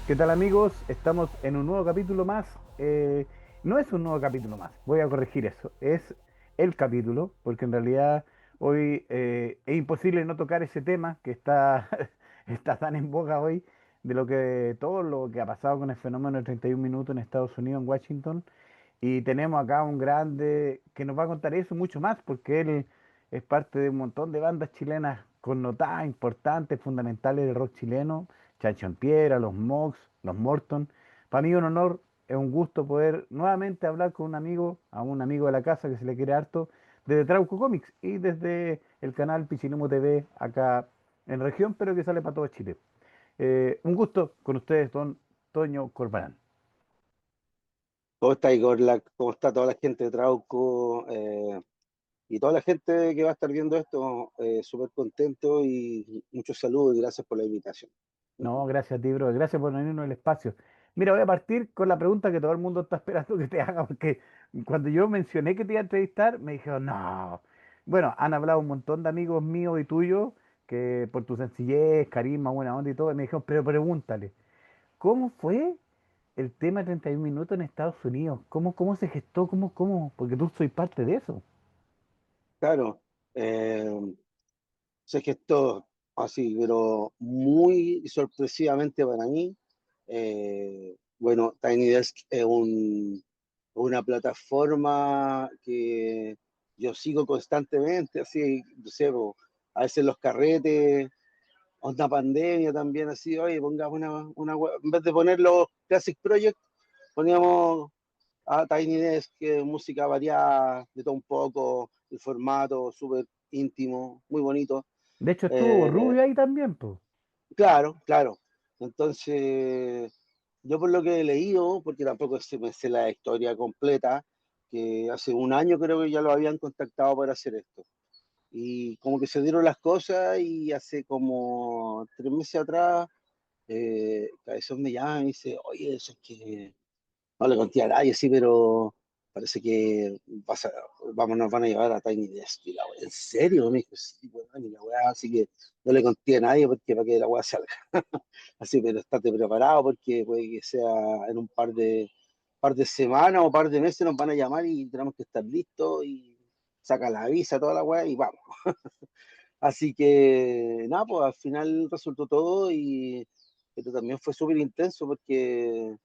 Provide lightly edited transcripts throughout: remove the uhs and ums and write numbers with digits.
¿Qué tal amigos? Estamos en un nuevo capítulo más. No es un nuevo capítulo más, voy a corregir eso. Es el capítulo, porque en realidad hoy es imposible no tocar ese tema que está, está tan en boga hoy, de todo lo que ha pasado con el fenómeno de 31 minutos en Estados Unidos, en Washington. Y tenemos acá un grande que nos va a contar eso y mucho más, porque él es parte de un montón de bandas chilenas connotadas, importantes, fundamentales del rock chileno. Chancho en Piedra, los Mox, los Morton. Para mí un honor, es un gusto poder nuevamente hablar con un amigo, a un amigo de la casa que se le quiere harto, desde Trauco Comics y desde el canal Pichinumo TV acá en región, pero que sale para todo Chile. Un gusto con ustedes, don Toño Corbalán. ¿Cómo está Igor? ¿Cómo está toda la gente de Trauco? Y toda la gente que va a estar viendo esto, súper contento y muchos saludos y gracias por la invitación. No, gracias a ti, bro. Gracias por venirnos el espacio. Mira, voy a partir con la pregunta que todo el mundo está esperando que te haga, porque cuando yo mencioné que te iba a entrevistar, me dijeron, no. Bueno, han hablado un montón de amigos míos y tuyos que por tu sencillez, carisma, buena onda y todo, y me dijeron, pero pregúntale, ¿cómo fue el tema de 31 minutos en Estados Unidos? ¿Cómo se gestó? ¿Cómo? Porque tú soy parte de eso. Claro, eh, se gestó así, pero muy sorpresivamente para mí. Bueno, Tiny Desk es una plataforma que yo sigo constantemente, así, no sé, a veces los carretes. Onda pandemia también, así, oye, pongamos en vez de poner los Classic Project, poníamos a Tiny Desk, que es música variada, de todo un poco, el formato súper íntimo, muy bonito. De hecho, estuvo Eh, Rubio ahí también, pues. claro, claro. Entonces, yo por lo que he leído, porque tampoco me sé la historia completa, que hace un año creo que ya lo habían contactado para hacer esto. Y como que se dieron las cosas y hace como 3 meses atrás Cabezón me llama y me dice, oye, eso es que no le conté a nadie, sí, pero parece que nos van a llevar a Tiny Desk. Y la wea, ¿en serio? Me dijo, sí, weón, y la weá, así que no le conté a nadie porque para que la weá salga. Así, pero estate preparado porque puede que sea en un par de semanas o par de meses nos van a llamar y tenemos que estar listos y saca la visa, toda la weá y vamos. Así que nada, pues al final resultó todo pero también fue súper intenso porque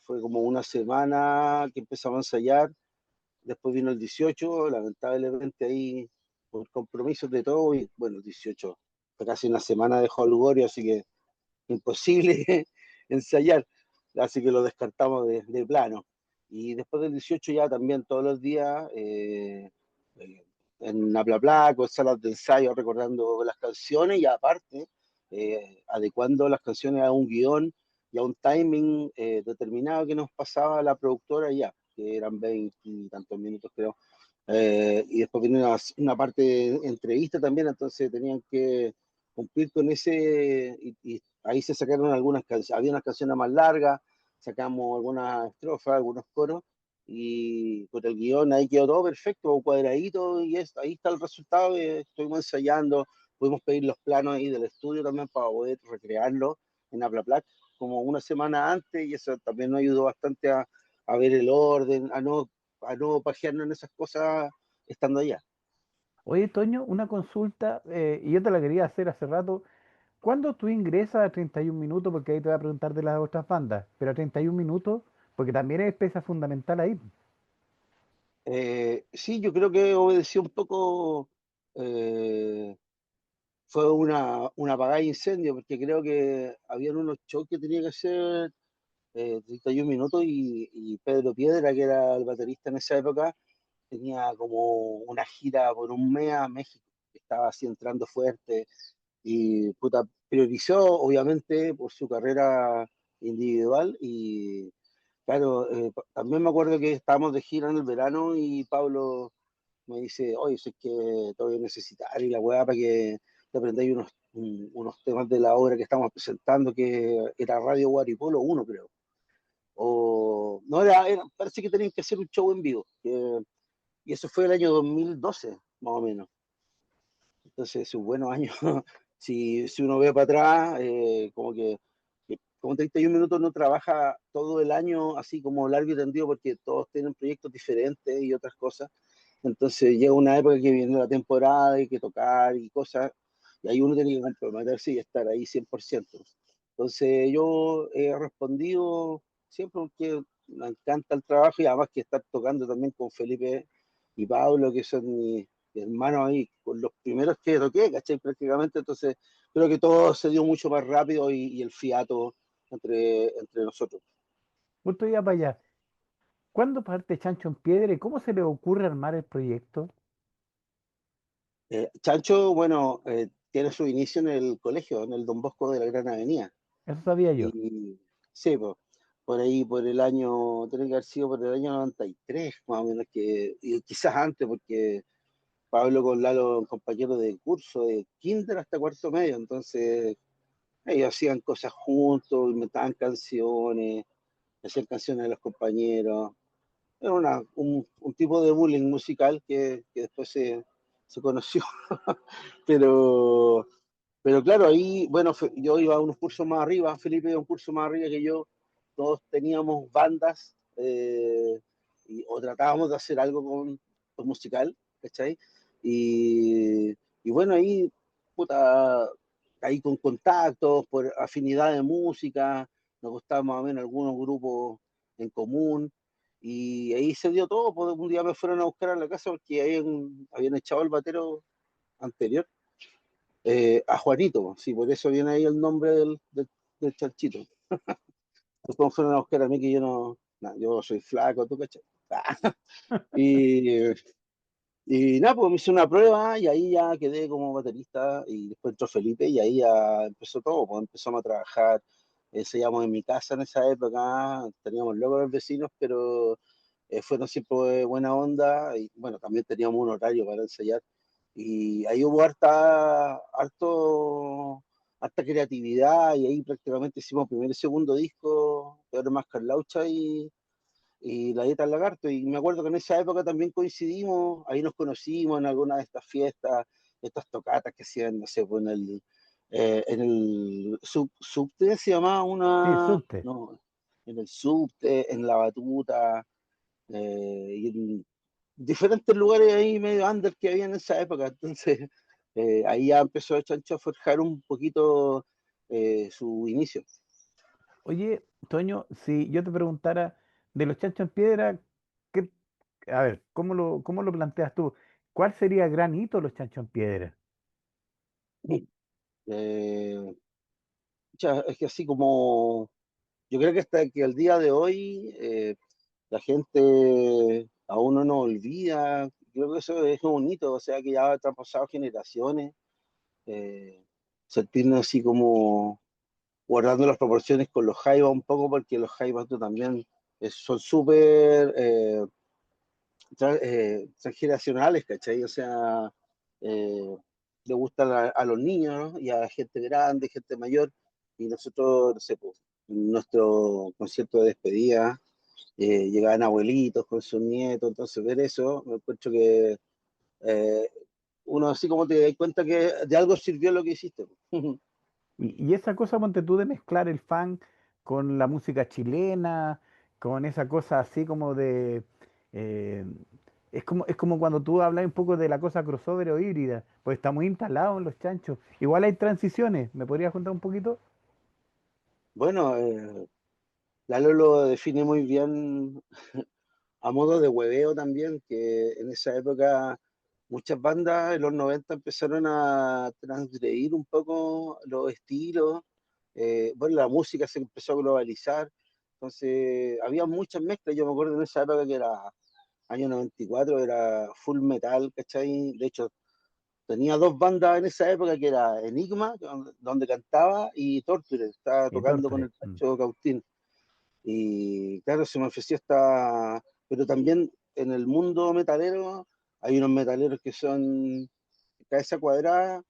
fue como una semana que empezamos a ensayar, después vino el 18, lamentablemente ahí por compromisos de todo, y bueno, el 18 fue casi una semana de holgorio, así que imposible ensayar, así que lo descartamos de plano. Y después del 18 ya también todos los días eh, en bla con salas de ensayo recordando las canciones y aparte adecuando las canciones a un guión y a un timing determinado que nos pasaba la productora ya, que eran 20 y tantos minutos creo. Y después viene una parte de entrevista también, entonces tenían que cumplir con ese, y ahí se sacaron algunas canciones, había unas canciones más largas, sacamos algunas estrofas, algunos coros, y con el guión ahí quedó todo perfecto, cuadradito, y ahí está el resultado, estuvimos ensayando, pudimos pedir los planos ahí del estudio también para poder recrearlo en Aplaplac como una semana antes, y eso también nos ayudó bastante a ver el orden, a no pajearnos en esas cosas estando allá. Oye, Toño, una consulta, y yo te la quería hacer hace rato. ¿Cuándo tú ingresas a 31 minutos? Porque ahí te voy a preguntar de las otras bandas, pero a 31 minutos, porque también es pieza fundamental ahí. Sí, yo creo que obedeció un poco, eh, fue una apagada de incendio, porque creo que habían unos shows que tenía que hacer 31 minutos y Pedro Piedra, que era el baterista en esa época, tenía como una gira por un mes a México, que estaba así entrando fuerte y puta, priorizó obviamente por su carrera individual y claro, también me acuerdo que estábamos de gira en el verano y Pablo me dice, oye, sé que te voy a necesitar y la weá para que te aprendáis unos temas de la obra que estamos presentando, que era Radio Guaripolo uno creo. O no parece que tenían que hacer un show en vivo. Y eso fue el año 2012, más o menos. Entonces, es un buenos años. Si uno ve para atrás, como que como 31 minutos no trabaja todo el año así como largo y tendido porque todos tienen proyectos diferentes y otras cosas. Entonces llega una época que viene la temporada y que tocar y cosas, y ahí uno tiene que comprometerse y estar ahí 100%. Entonces yo he respondido siempre porque me encanta el trabajo y además que estar tocando también con Felipe y Pablo, que son mis hermanos ahí, con los primeros que toqué, ¿cachai? Prácticamente, entonces creo que todo se dio mucho más rápido y el fiato entre nosotros. Justo ya para allá. ¿Cuándo parte Chancho en Piedra y cómo se le ocurre armar el proyecto? Chancho, bueno, tiene su inicio en el colegio, en el Don Bosco de la Gran Avenida. Eso sabía yo. Y sí, pues, por ahí, por el año, tiene que haber sido por el año 93, más o menos, y quizás antes, porque Pablo con Lalo, compañeros de curso, de kinder hasta cuarto medio, entonces ellos hacían cosas juntos, inventaban canciones, hacían canciones de los compañeros. Era un tipo de bullying musical que después se conoció, pero, pero claro, ahí, bueno, yo iba a unos cursos más arriba, Felipe iba a un curso más arriba que yo, todos teníamos bandas o tratábamos de hacer algo con musical, ¿cachai? Y, y bueno, ahí, puta, ahí con contactos, por afinidad de música, nos gustaban más o menos algunos grupos en común, y ahí se dio todo, pues un día me fueron a buscar a la casa porque habían echado el batero anterior, a Juanito, sí, por eso viene ahí el nombre del chanchito. Después me fueron a buscar a mí que yo no, yo soy flaco, tú cachai. Y, y nada, pues me hice una prueba y ahí ya quedé como baterista y después entró Felipe y ahí ya empezó todo, pues empezamos a trabajar, ensayamos en mi casa en esa época, teníamos locos los vecinos, pero fueron siempre buena onda y bueno, también teníamos un horario para ensayar y ahí hubo harta creatividad y ahí prácticamente hicimos primer y segundo disco, Peor Más Carlaucha y La Dieta del Lagarto. Y me acuerdo que en esa época también coincidimos, ahí nos conocimos en alguna de estas fiestas, estas tocatas que hacían, no sé, pues en el subte se llamaba Sí, una, subte. no, en el subte, en la batuta, y en diferentes lugares ahí medio under que había en esa época. Entonces, ahí ya empezó el Chancho a forjar un poquito su inicio. Oye, Toño, si yo te preguntara de los Chanchos en Piedra, ¿qué, a ver, cómo lo planteas tú? ¿Cuál sería el gran hito de los Chanchos en Piedra? Eh, es que así como yo creo que hasta que el día de hoy la gente aún no nos olvida, creo que eso es un hito, o sea que ya han pasado generaciones, eh, sentirnos así como guardando las proporciones con los Jaivas un poco, porque los Jaivas también son súper transgeneracionales, ¿cachai? O sea, eh, le gustan a los niños, ¿no? Y a la gente grande, gente mayor, y nosotros, no sé, pues, en nuestro concierto de despedida, llegaban abuelitos con sus nietos, entonces ver eso, me encuentro que eh, uno así como te das cuenta que de algo sirvió lo que hiciste. Y esa cosa, ponte tú, de mezclar el funk con la música chilena, con esa cosa así como de... eh, es como cuando tú hablas un poco de la cosa crossover o híbrida, pues está muy instalado en los chanchos. Igual hay transiciones, ¿me podrías contar un poquito? Bueno, Lalo lo define muy bien a modo de hueveo también, que en esa época muchas bandas en los 90 empezaron a transgredir un poco los estilos, bueno, la música se empezó a globalizar, entonces había muchas mezclas, yo me acuerdo en esa época que era año 94, era full metal, ¿cachai? De hecho, tenía dos bandas en esa época que era Enigma, donde cantaba, y Torture, estaba Y tocando con Torture. el Pancho Cautín. Y claro, se me ofreció esta, pero también en el mundo metalero hay unos metaleros que son cabeza cuadrada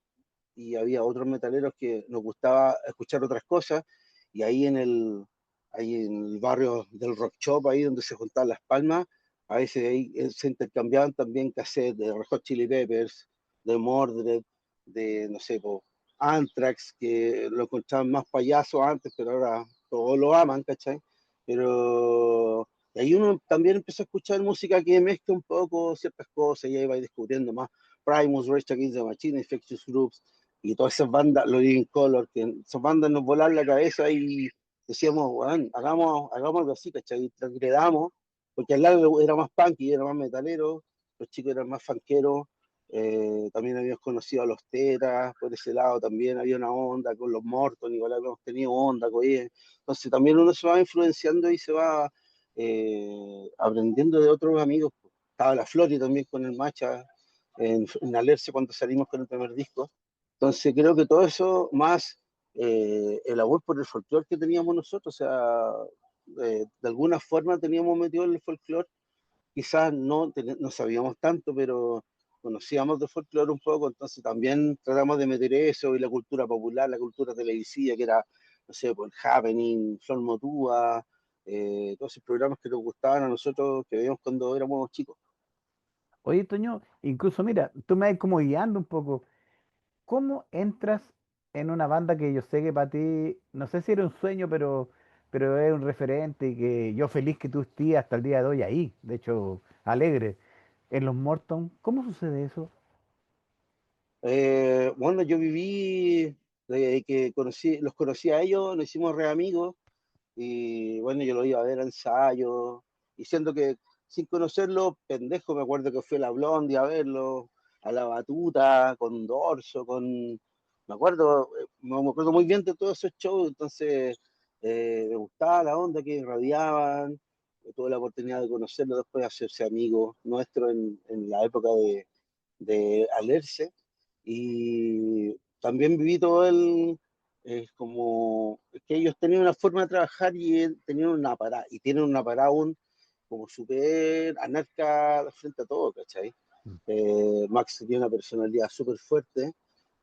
y había otros metaleros que nos gustaba escuchar otras cosas y ahí en el barrio del Rock Shop, ahí donde se juntaban las palmas, a veces ahí se intercambiaban también cassettes de Red Hot Chili Peppers, de Mordred, de, no sé, Anthrax, que lo encontraban más payasos antes, pero ahora todos lo aman, ¿cachai? Pero y ahí uno también empezó a escuchar música que mezcla un poco ciertas cosas y ahí va descubriendo más Primus, Rage Against the Machine, Infectious Groups y todas esas bandas, los Living Color, que esas bandas nos volaron la cabeza y decíamos, bueno, hagamos algo así, ¿cachai? Y transgredamos, porque al lado era más punk y era más metalero, los chicos eran más funkeros, también habíamos conocido a los Tetas, por ese lado también había una onda con los Morton, igual habíamos tenido onda con ellos. Entonces también uno se va influenciando y se va aprendiendo de otros amigos. Estaba la Flori también con el Macha en Alerce cuando salimos con el primer disco. Entonces creo que todo eso, más el amor por el folclore que teníamos nosotros, o sea, de alguna forma teníamos metido en el folclore, quizás no sabíamos tanto, pero conocíamos de folclore un poco, entonces también tratamos de meter eso y la cultura popular, la cultura televisiva, que era, no sé, por Happening, Flor Motúa, todos esos programas que nos gustaban a nosotros, que veíamos cuando éramos chicos. Oye, Toño, incluso mira, tú me vas como guiando un poco. ¿Cómo entras en una banda que yo sé que para ti, no sé si era un sueño, pero es un referente y que yo feliz que tú estés hasta el día de hoy ahí, de hecho, alegre, en los Morton? ¿Cómo sucede eso? Bueno, yo viví, desde que los conocí a ellos, nos hicimos re amigos. Y bueno, yo lo iba a ver a ensayos, y siendo que sin conocerlo, pendejo, me acuerdo que fui a la Blondie a verlo, a la Batuta, con Dorso, me acuerdo muy bien de todos esos shows, entonces me gustaba la onda que irradiaban, tuve la oportunidad de conocerlo después, de hacerse amigo nuestro en la época de Alerce, y también viví todo es como es que ellos tenían una forma de trabajar y tenían una parada, y tienen una parada aún como súper anarca frente a todo, ¿cachai? Mm. Max tenía una personalidad súper fuerte,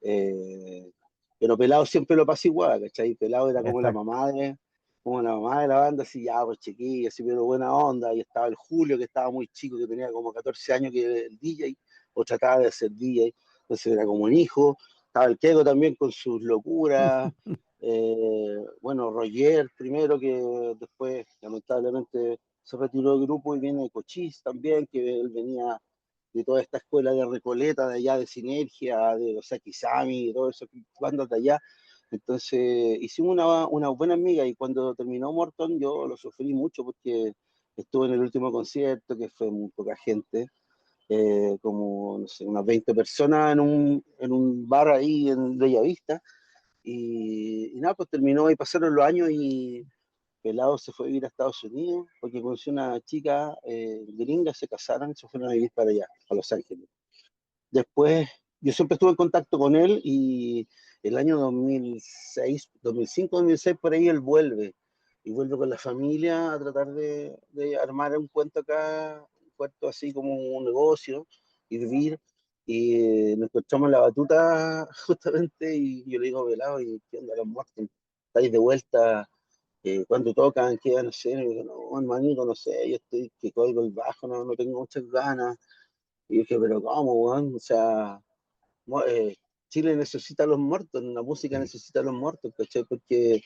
eh, pero Pelado siempre lo pasa igual, ¿cachai? Pelado era Exacto. como la mamá de la banda, así ya, pues chiquilla, así, pero buena onda, y estaba el Julio, que estaba muy chico, que tenía como 14 años, que era el DJ, o trataba de ser DJ, entonces era como un hijo, estaba el Keco también con sus locuras, bueno, Roger primero, que después lamentablemente se retiró del grupo, y viene Cochise también, que él venía de toda esta escuela de Recoleta, de allá de Sinergia, de los Akizami, de todas esas bandas de allá. Entonces hicimos una buena amiga, y cuando terminó Morton yo lo sufrí mucho porque estuve en el último concierto, que fue muy poca gente, como no sé, unas 20 personas en un bar ahí en Bellavista, y nada, pues terminó y pasaron los años, y Pelado se fue a vivir a Estados Unidos porque conoció una chica gringa, se casaron y se fueron a vivir para allá, a Los Ángeles. Después, yo siempre estuve en contacto con él, y el año 2006, 2005, 2006, por ahí él vuelve, y vuelve con la familia a tratar de armar un cuento acá, un cuento así como un negocio, y vivir. Y nos encontramos en la Batuta justamente, y yo le digo, Pelado, ¿y qué onda los muertos? ¿Estáis de vuelta? Cuando tocan, ¿qué van a hacer? Y me dijo, no, hermanito, no sé, yo estoy que colgo el bajo, no tengo muchas ganas. Y dije, pero ¿cómo, weón? O sea, mo- eh, Chile necesita a los muertos, la música Sí. necesita a los muertos, ¿cachai? Porque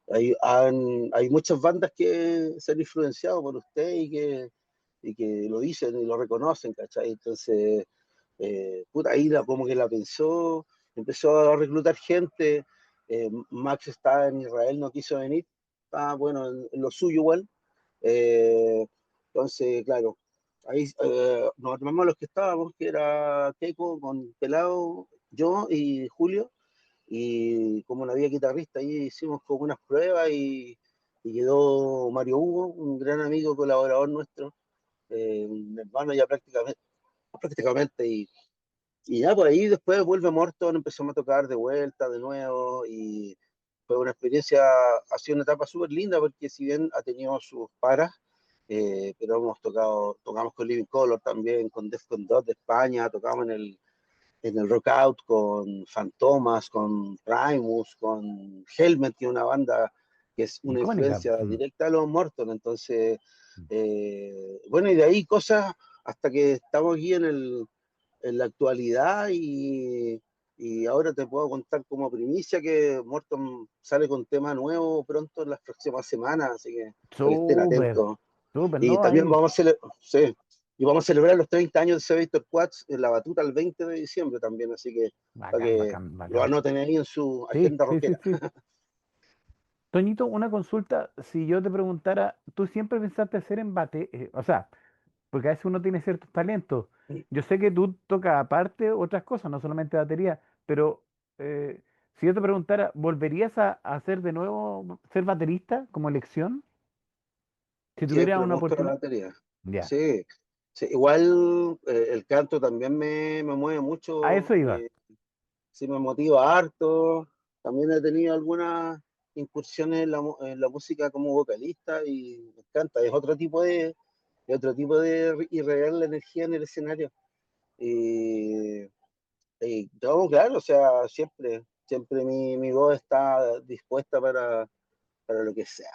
hay muchas bandas que se han influenciado por usted, y que lo dicen y lo reconocen, ¿cachai? Entonces, puta, como que la pensó, empezó a reclutar gente. Max estaba en Israel, no quiso venir, estaba bueno en lo suyo igual. Eh, entonces, claro, ahí nos armamos los que estábamos, que era Keiko con Pelado, yo y Julio, y como no había guitarrista, ahí hicimos como unas pruebas, y quedó Mario Hugo, un gran amigo, colaborador nuestro, un hermano ya prácticamente, y ya por ahí después vuelve Morton, empezamos a tocar de vuelta, de nuevo, y fue una experiencia, ha sido una etapa súper linda, porque si bien ha tenido sus paras, pero tocamos con Living Color también, con Defcon 2 de España, tocamos en el Rockout con Fantomas, con Primus, con Helmet, que es una banda que es una Icónica. influencia directa de los Morton. Entonces, bueno, y de ahí cosas hasta que estamos aquí en la actualidad, Y ahora te puedo contar como primicia que Morton sale con tema nuevo pronto en las próximas semanas, así que para que estén Súper, atentos. súper, Y ¿no? también Ahí, sí, y vamos a celebrar los 30 años de Sebastian Quats en la batuta el 20 de diciembre también, así que para bacán, que bacán, lo bacán. anoten ahí en su Sí, agenda sí, sí, rockera. sí. Toñito, una consulta, si yo te preguntara, ¿tú siempre pensaste hacer embate? O sea, porque a veces uno tiene ciertos talentos. Yo sé que tú tocas aparte otras cosas, no solamente batería, pero eh, si yo te preguntara, ¿volverías a hacer de nuevo ser baterista como elección? Si tuvieras Siempre me una gustó la oportunidad. batería. Ya, Sí, sí, igual el canto también me mueve a mucho, eso iba. sí me motiva harto. También he tenido algunas incursiones en en la música como vocalista y me encanta. Es otro tipo de irradiar la energía en el escenario. Y, y no, claro, o sea, siempre mi voz está dispuesta para lo que sea.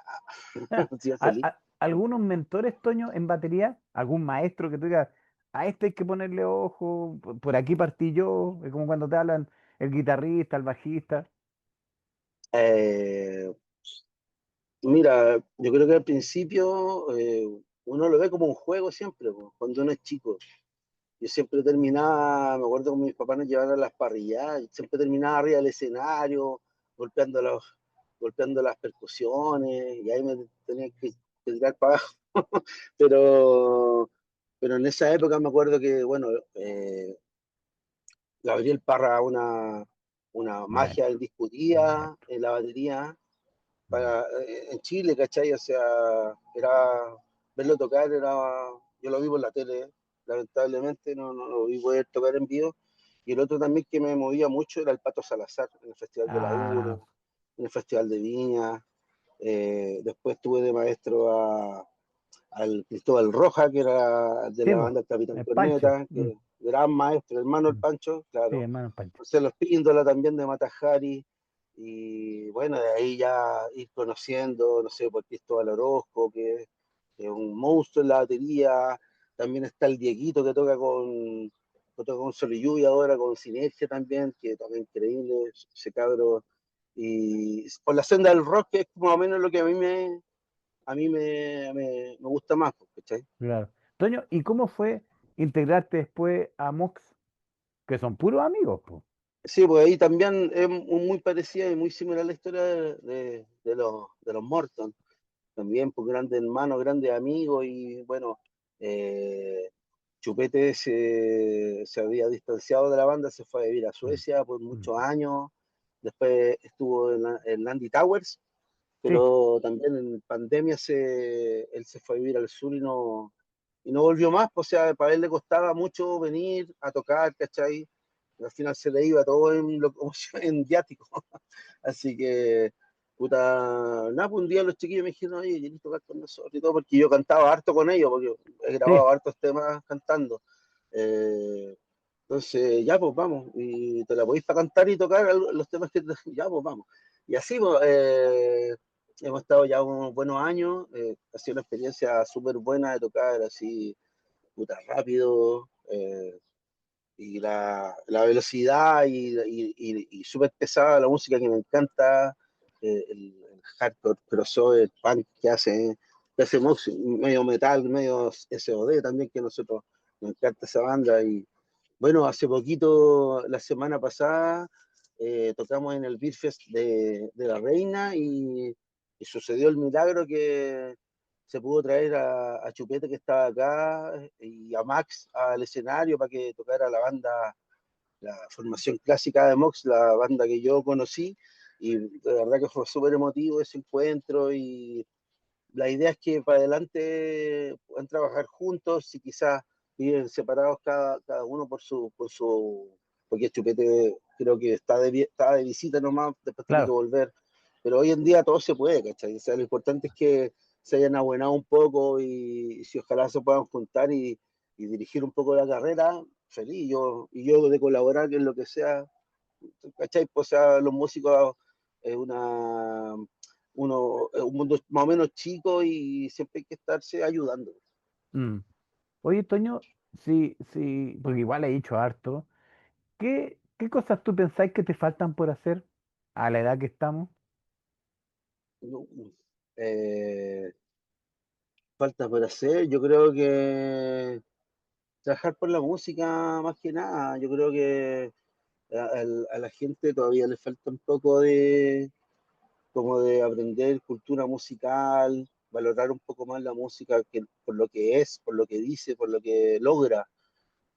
Sí, feliz. ¿Algunos mentores, Toño, en batería? ¿Algún maestro que tú digas, a este hay que ponerle ojo, por aquí partí yo? Es como cuando te hablan el guitarrista, el bajista. Eh, Mira, yo creo que al principio uno lo ve como un juego siempre, po, cuando uno es chico. Yo siempre terminaba, me acuerdo que mis papás nos llevaban a las parrillas, y siempre terminaba arriba del escenario, golpeando, golpeando las percusiones, y ahí me tenía que tirar para abajo. Pero, pero en esa época me acuerdo que, bueno, Gabriel Parra, una Bueno, magia indiscutida maestro. en la batería Mm. en Chile, ¿cachai? O sea, era verlo tocar, yo lo vi por la tele, lamentablemente no lo vi poder tocar en vivo. Y el otro también que me movía mucho era el Pato Salazar, en el Festival de la Ah, UNO, en el Festival de Viña. Después tuve de maestro al Cristóbal Roja, que era de sí, la pues, banda Capitán el Pancho. Corneta, que gran maestro, hermano el Mm, Pancho, sí, claro. hermano Pancho. Marcelo Espíndola también de Matajari. Y bueno, de ahí ya ir conociendo, no sé, por Cristóbal Orozco, que es un monstruo en la batería. También está el Dieguito que toca con Sol y Lluvia ahora, con Sinergia también, que toca increíble ese cabro. Y por la senda del rock, que es más o menos lo que me gusta más, pues, ¿cachai? Claro. Toño, ¿y cómo fue integrarte después a Mox, que son puros amigos, pues? Sí, pues ahí también es muy parecida y muy similar a la historia de los Morton. También, pues grandes hermanos, grandes amigos y bueno, eh, Chupete se había distanciado de la banda, se fue a vivir a Mm, Suecia por mm. muchos años, después estuvo en Landy Towers, Sí, pero también en pandemia él se fue a vivir al sur y no volvió más, pues, o sea, para él le costaba mucho venir a tocar, ¿cachai? Al final se le iba todo en locomoción, en viático. Así que, puta, nada, pues un día los chiquillos me dijeron, oye, ¿querés tocar con nosotros y todo? Porque yo cantaba harto con ellos, porque he sí. grabado hartos temas cantando. Eh, entonces, ya, pues vamos, y te la podéis para cantar y tocar los temas ya, pues vamos. Y así, pues, hemos estado ya unos buenos años, ha sido una experiencia súper buena de tocar así, puta, rápido, y la velocidad y súper pesada la música que me encanta, el hardcore, crossover, punk que hace Mox, medio metal, medio SOD también, que nosotros nos encanta esa banda. Y bueno, hace poquito, la semana pasada, tocamos en el Beer Fest de La Reina y sucedió el milagro que se pudo traer a Chupete que estaba acá y a Max al escenario para que tocara la banda, la formación clásica de Mox, la banda que yo conocí, y de verdad que fue súper emotivo ese encuentro y la idea es que para adelante puedan trabajar juntos y quizás viven separados cada uno porque Chupete creo que está de visita nomás, después tiene que Claro. volver, pero hoy en día todo se puede, ¿cachai? O sea, lo importante es que se hayan abonado un poco y si ojalá se puedan juntar y dirigir un poco la carrera, feliz, y yo de colaborar en lo que sea, ¿cachai? Pues, o sea, los músicos es es un mundo más o menos chico y siempre hay que estarse ayudando. Mm. Oye, Toño, sí, sí, porque igual he dicho harto. ¿Qué? ¿Qué cosas tú pensáis que te faltan por hacer a la edad que estamos? No, eh, falta por hacer, yo creo que trabajar por la música más que nada, yo creo que a la gente todavía le falta un poco de como de aprender cultura musical, valorar un poco más la música que, por lo que es, por lo que dice, por lo que logra.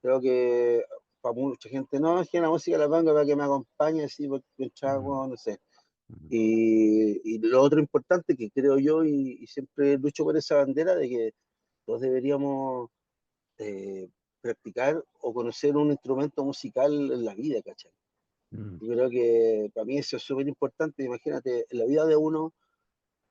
Creo que para mucha gente no, es que la música la pongo para que me acompañe, así, porque un Mm, trago, no sé. mm, Y lo otro importante que creo yo, y siempre lucho por esa bandera, de que todos deberíamos eh, practicar o conocer un instrumento musical en la vida, ¿cachai? mm. Yo creo que para mí eso es súper importante. Imagínate, en la vida de uno,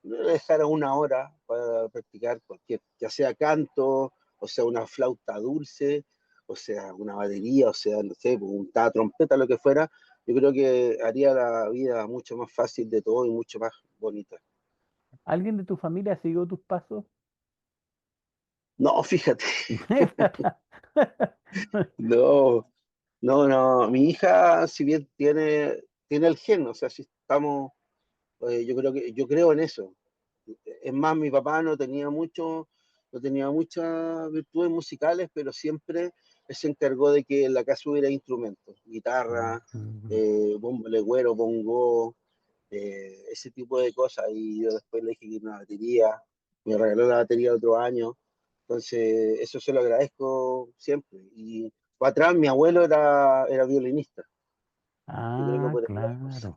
no le dejar una hora para practicar cualquier, ya sea canto, o sea una flauta dulce, o sea una batería, o sea, no sé, una trompeta, lo que fuera. Yo creo que haría la vida mucho más fácil de todo y mucho más bonita. ¿Alguien de tu familia siguió tus pasos? No, fíjate, no, no, mi hija, si bien tiene el gen, o sea, si estamos, yo creo en eso. Es más, mi papá no tenía muchas virtudes musicales, pero siempre él se encargó de que en la casa hubiera instrumentos, Mm, guitarra, mm. bombo legüero, bongo, ese tipo de cosas. Y yo después le dije que una batería, me regaló la batería el otro año. Entonces, eso se lo agradezco siempre. Y para atrás, mi abuelo era violinista. Yo creo que Ah, por ahí va la cosa. claro.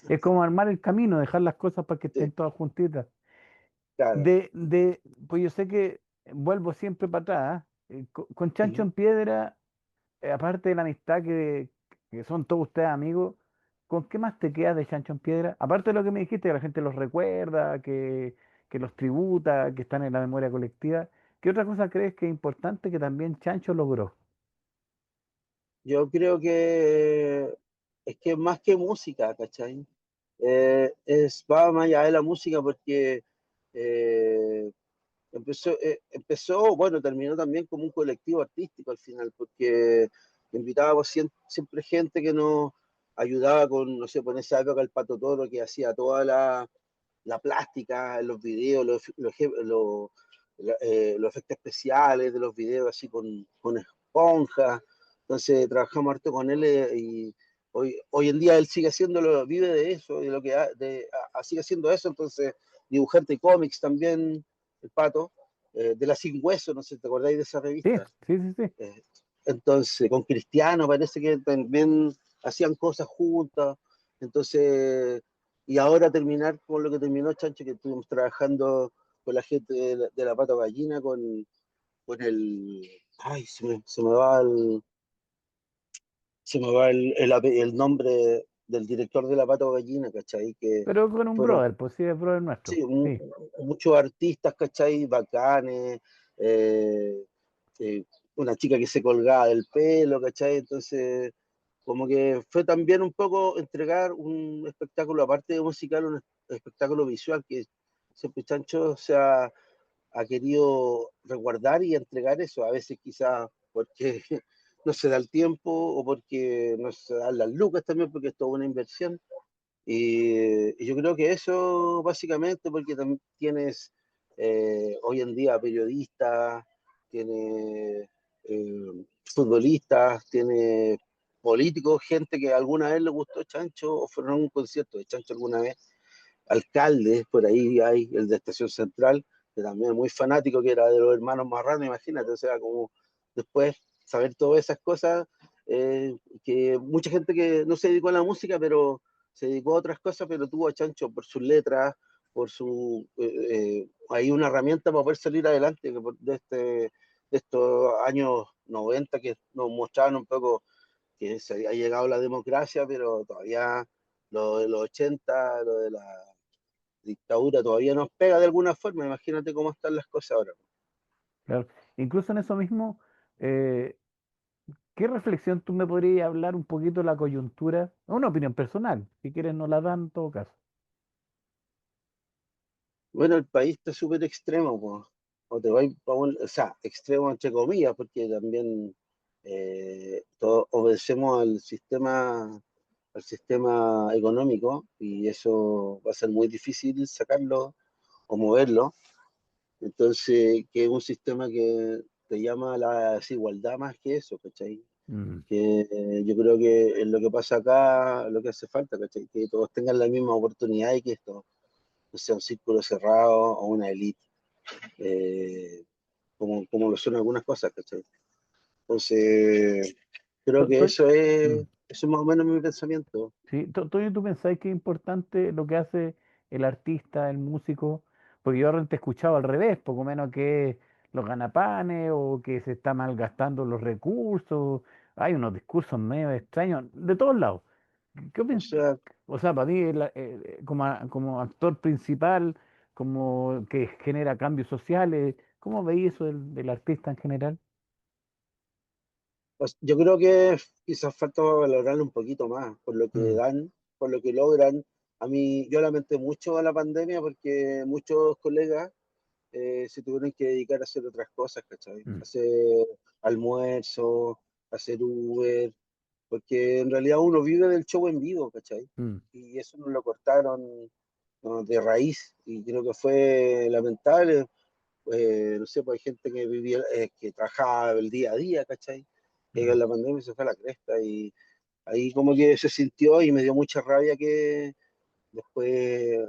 Es como armar el camino, dejar las cosas para que estén Sí, todas juntitas. claro. Pues yo sé que vuelvo siempre para atrás. Con Chancho Ujú. en Piedra, aparte de la amistad que son todos ustedes amigos, ¿con qué más te quedas de Chancho en Piedra? Aparte de lo que me dijiste, que la gente los recuerda, que los tributa, que están en la memoria colectiva, ¿qué otra cosa crees que es importante que también Chancho logró? Yo creo que es que más que música, ¿cachai? Va más allá de la música porque eh, empezó, bueno, terminó también como un colectivo artístico al final, porque invitábamos siempre gente que nos ayudaba con, no sé, por esa época el Pato Toro que hacía toda la plástica, los videos, los efectos especiales de los videos así con esponjas. Entonces trabajamos harto con él y hoy en día él sigue haciéndolo, vive de eso, de lo que sigue haciendo eso, entonces dibujante de cómics también, el Pato, de la Sin Hueso, no sé, ¿te acordáis de esa Sí, revista? sí, sí, sí. Eh, entonces, con Cristiano parece que también hacían cosas juntas. Entonces, y ahora terminar con lo que terminó Chancho, que estuvimos trabajando con la gente de la Pata Gallina, con el. Ay, se me va el nombre del director de la Pata Gallina, ¿cachai? Que Pero con un fueron, brother, pues sí, es brother nuestro. sí, Sí. muchos artistas, ¿cachai? Bacanes, eh, eh, una chica que se colgaba del pelo, ¿cachai? Entonces, como que fue también un poco entregar un espectáculo, aparte de musical, un espectáculo visual que siempre Chancho ha querido resguardar y entregar eso, a veces quizás porque no se da el tiempo o porque no se dan las lucas también, porque es toda una inversión. Y yo creo que eso básicamente porque también tienes hoy en día periodistas, tienes futbolistas, tienes políticos, gente que alguna vez le gustó Chancho o fueron a un concierto de Chancho alguna vez, alcaldes, por ahí hay el de Estación Central, que también es muy fanático, que era de los hermanos Marrano, imagínate, o sea, como después saber todas esas cosas, que mucha gente que no se dedicó a la música, pero se dedicó a otras cosas, pero tuvo a Chancho por sus letras, por hay una herramienta para poder salir adelante de estos años 90 que nos mostraban un poco que se había llegado la democracia, pero todavía lo de los 80 lo de la dictadura todavía nos pega de alguna forma. Imagínate cómo están las cosas ahora. Claro. Incluso en eso mismo, eh, ¿qué reflexión tú me podrías hablar un poquito de la coyuntura? Una opinión personal, si quieres no la dan en todo caso. Bueno, el país está súper extremo, po. O te vais o sea, extremo entre comillas, porque también Todos obedecemos al sistema económico y eso va a ser muy difícil sacarlo o moverlo. Entonces, que es un sistema que te llama a la desigualdad más que eso, ¿cachai? Mm, Que yo creo que es lo que pasa acá, lo que hace falta, ¿cachai? Que todos tengan la misma oportunidad y que esto no sea un círculo cerrado o una élite, eh, como lo son algunas cosas, ¿cachai? Entonces, creo que to- mm. eso es más o menos mi pensamiento. Sí, Toño, ¿tú pensáis que es importante lo que hace el artista, el músico? Porque yo realmente he escuchado al revés, poco menos que los ganapanes o que se está malgastando los recursos. Hay unos discursos medio extraños de todos lados. O sea, O sea, para mí, como actor principal, como que genera cambios sociales, ¿cómo veis eso del artista en general? pues, yo creo que quizás falta valorarlo un poquito más por lo que Mm, dan, por lo que logran. A mí, yo lamenté mucho a la pandemia porque muchos colegas se tuvieron que dedicar a hacer otras cosas, ¿cachai? mm, Hacer almuerzo, hacer Uber, porque en realidad uno vive del show en vivo, ¿cachai? mm, Y eso nos lo cortaron, ¿no? De raíz y creo que fue lamentable. No sé, pues hay gente que vivía, que trabajaba el día a día, ¿cachai? Llegó mm, en la pandemia y se fue a la cresta y ahí como que se sintió y me dio mucha rabia que después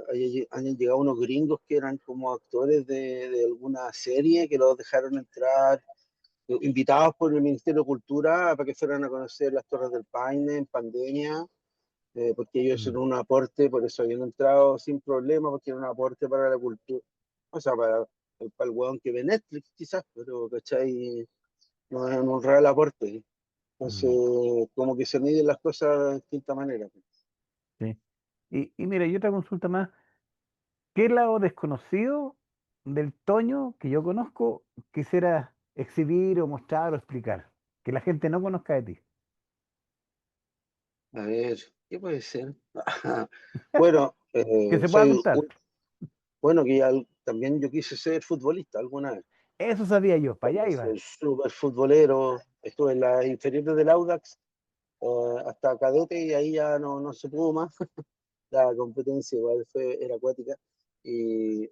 hayan llegado unos gringos que eran como actores de alguna serie que los dejaron entrar, invitados por el Ministerio de Cultura para que fueran a conocer las Torres del Paine en pandemia, porque ellos mm, eran un aporte, por eso habían entrado sin problema, porque era un aporte para la cultura, o sea, para el hueón que ve Netflix quizás, pero ¿cachai? No es un real aporte. Entonces, mm, como que se miden las cosas de distinta manera. sí. Y mira, y otra consulta más. ¿Qué lado desconocido del Toño que yo conozco quisiera exhibir o mostrar o explicar? Que la gente no conozca de ti. A ver, ¿qué puede ser? Bueno, Que se pueda contar. bueno, que también yo quise ser futbolista alguna vez. Eso sabía yo, para allá Quise iba. ser súper futbolero. Estuve en las inferiores del Audax hasta cadete y ahí ya no se pudo más. La competencia igual era acuática. Y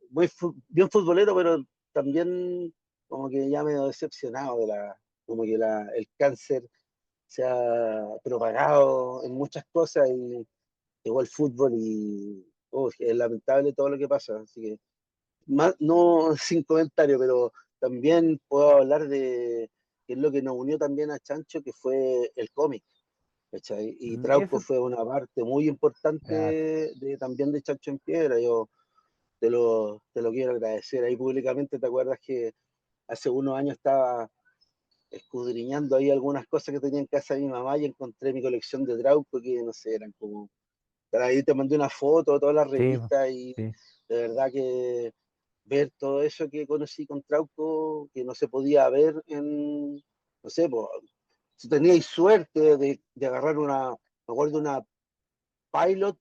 bien futbolero, pero también como que ya medio decepcionado como que el cáncer se ha propagado en muchas cosas y llegó el fútbol y es lamentable todo lo que pasa. Así que, más, no sin comentario, pero también puedo hablar de qué es lo que nos unió también a Chancho, que fue el cómic. ¿Cachai? Y Trauco Eso, fue una parte muy importante gracias. también de Chancho en Piedra. Yo te lo quiero agradecer ahí públicamente. ¿Te acuerdas que hace unos años estaba escudriñando ahí algunas cosas que tenía en casa de mi mamá y encontré mi colección de Trauco que no sé, eran como... Ahí te mandé una foto de todas las Sí, revistas y sí. de verdad que ver todo eso que conocí con Trauco, que no se podía ver no sé, pues, si teníais suerte de agarrar me acuerdo una Pilot,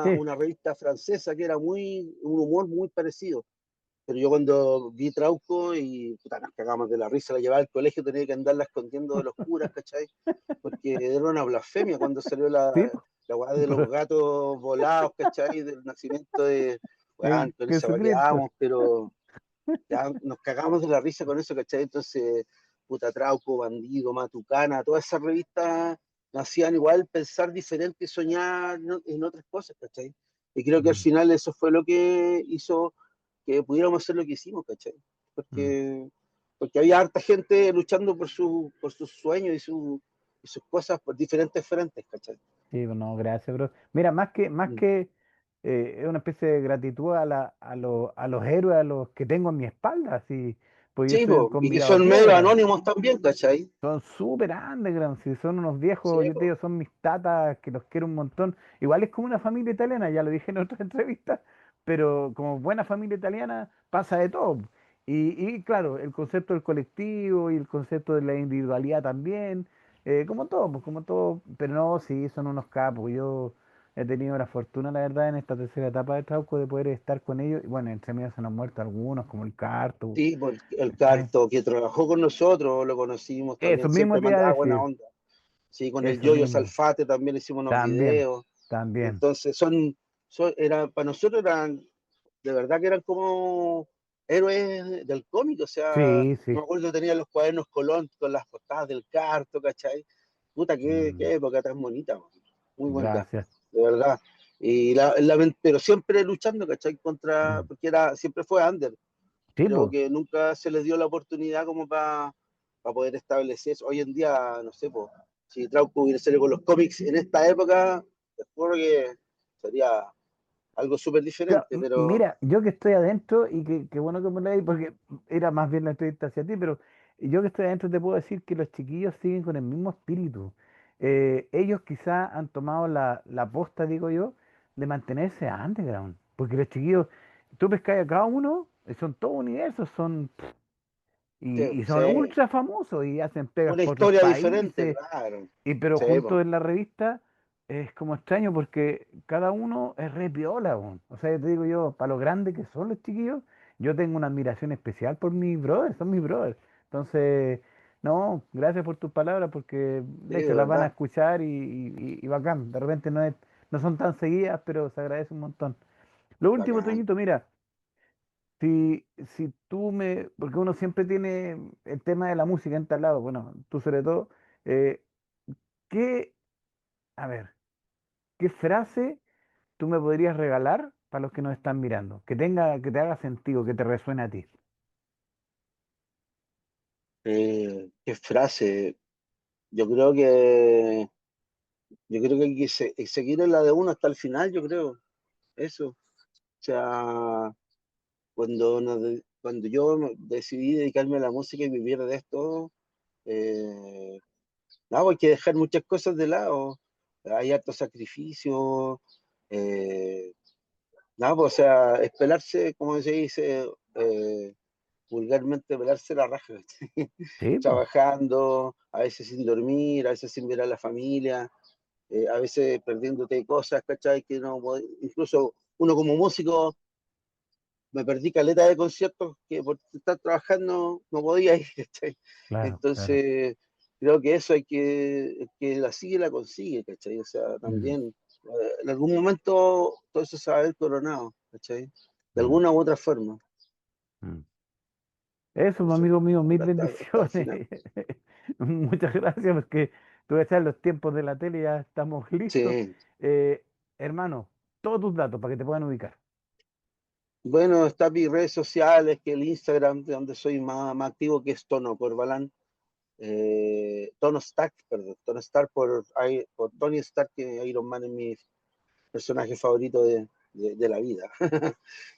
Sí. una revista francesa que era un humor muy parecido. Pero yo cuando vi Trauco y puta, nos cagamos de la risa, la llevaba al colegio, tenía que andarla escondiendo de los curas, ¿cachai? Porque era una blasfemia cuando salió Sí, po. la weá de los Pero, gatos volados, ¿cachai? Del nacimiento de, weón, con esa weá Jesucristo. quedamos, pero ya nos cagamos de la risa con eso, ¿cachai? Entonces, puta Trauco, Bandido, Matucana, todas esas revistas nos hacían igual pensar diferente y soñar en otras cosas, ¿cachai? Y creo que al Mm, final eso fue lo que hizo que pudiéramos hacer lo que hicimos, ¿cachai? mm. Porque había harta gente luchando por sus sueños y sus cosas por diferentes frentes, ¿cachai? Sí, pues no, gracias, bro. Mira, más que es una especie de gratitud a los héroes, a los que tengo en mi espalda, sí, pues yo Sí, soy un po, y que convidado a son medio piedra. anónimos también, ¿cachai? Son súper underground, si son unos Sí, viejos, yo te po. digo, son mis tatas, que los quiero un montón. Igual es como una familia italiana, ya lo dije en otra entrevista, pero como buena familia italiana pasa de todo. Y claro, el concepto del colectivo y el concepto de la individualidad también, como todo, pues como todo, pero no, sí, son unos capos. he tenido la fortuna, la verdad, en esta tercera etapa de Trauco de poder estar con ellos. Y bueno, entre medio se nos han muerto algunos, como el Carto. Sí, pues el ¿Cachai? Carto que trabajó con nosotros, lo conocimos Eso también, mismo siempre te iba a mandaba buena decir. onda. Sí, con el Eso Yoyo mismo. Salfate también hicimos unos También, videos. también. Entonces era, para nosotros eran, de verdad que eran como héroes del cómic, o sea, Sí, yo sí. me acuerdo que tenía los cuadernos Colón con las portadas del Carto, ¿cachai? Puta, Mm, qué época tan bonita, man. Muy bonita, gracias. de verdad. Pero siempre luchando, ¿cachai? Contra, Mm. porque siempre fue under. Sí, Creo pues. que nunca se les dio la oportunidad como para poder establecerse. Hoy en día, no sé, pues, si Trauco hubiera salido con los cómics en esta época, te juro que sería algo súper diferente, pero Mira, yo que estoy adentro y que bueno que me lo digas, porque era más bien la entrevista hacia ti, pero yo que estoy adentro te puedo decir que los chiquillos siguen con el mismo espíritu. Ellos quizás han tomado la posta, digo yo, de mantenerse underground, porque los chiquillos, tú pescas a cada uno, son todo universos, y sí, son ultra famosos y hacen pegas una por otros historia diferente, países. claro. Pero Sí, juntos po, en la revista es como extraño porque cada uno es re piola, weón. O sea, yo te digo yo, para lo grande que son los chiquillos, yo tengo una admiración especial por mis brothers, son mis brothers. Entonces, no, gracias por tus palabras porque sí, de de hecho las van a verdad, escuchar y bacán. De repente no son tan seguidas, pero se agradece un montón. Lo último, bacán. Toñito, mira, si tú porque uno siempre tiene el tema de la música instalado, bueno, tú sobre todo, eh, ¿qué, a ver, qué frase tú me podrías regalar para los que nos están mirando? Que te haga sentido, que te resuene a ti. Qué frase. Yo creo que, yo creo que hay que seguir en la de uno hasta el final, yo creo. Eso. O sea, cuando yo decidí dedicarme a la música y vivir de esto, eh, no, hay que dejar muchas cosas de lado. Hay harto sacrificio. eh, no, pues, o sea, es pelarse, como se dice vulgarmente, pelarse la raja, ¿cachai? Sí, pues, Trabajando, a veces sin dormir, a veces sin ver a la familia, a veces perdiéndote cosas, ¿cachai? Que no, incluso uno como músico me perdí caleta de conciertos que por estar trabajando no podía ir, ¿cachai? claro, claro. Entonces, creo que eso el que la sigue, la consigue, ¿cachai? O sea, Mm, también, en algún momento todo eso se va a ver coronado, ¿cachai? De mm, alguna u otra forma. mm. Eso, pues, Eso, amigo mío, mil pero hasta el final. bendiciones. Muchas gracias porque tú ves los tiempos de la tele, ya estamos listos. Sí. Eh, Hermano, todos tus datos para que te puedan ubicar. Bueno, está mis redes sociales, que el Instagram, de donde soy más activo, que es Tono Corbalán. Tono Stark, perdón, Tono Stark por Tony Stark, que Iron Man es mi personaje favorito de la vida.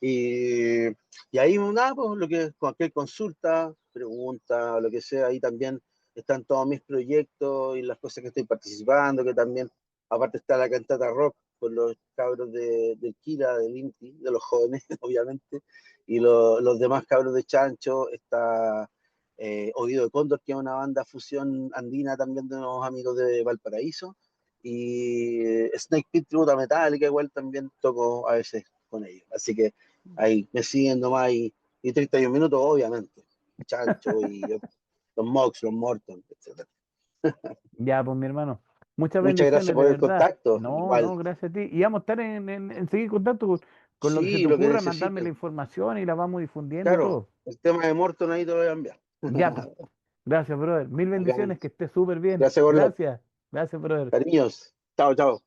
y, y ahí, nada, pues, cualquier consulta, pregunta, lo que sea, ahí también están todos mis proyectos y las cosas que estoy participando, que también, aparte está la cantata rock con los cabros del Kira, del Inti, de los jóvenes, obviamente, y los demás cabros de Chancho, está Oído de Cóndor, que es una banda fusión andina también de unos amigos de Valparaíso, y Snake Pit Tributa Metallica, igual también toco a veces con ellos. Así que ahí me siguen nomás y 31 minutos, obviamente. Chancho y los Mox, los Morton, etcétera. Ya, pues, mi hermano, muchas Muchas gracias bendiciones, de por el verdad. contacto, No, igual. no, gracias a ti. Y vamos a estar en seguir contacto con lo que se Sí, te lo que ocurra, mandarme la necesiten. información y la vamos difundiendo y Claro, todo. el tema de Morton ahí te lo voy a enviar. Ya, pues. Gracias, brother. Mil Bacán. bendiciones, que estés súper bien. Gracias por los Gracias. Gracias, brother. cariños. Chao, chao.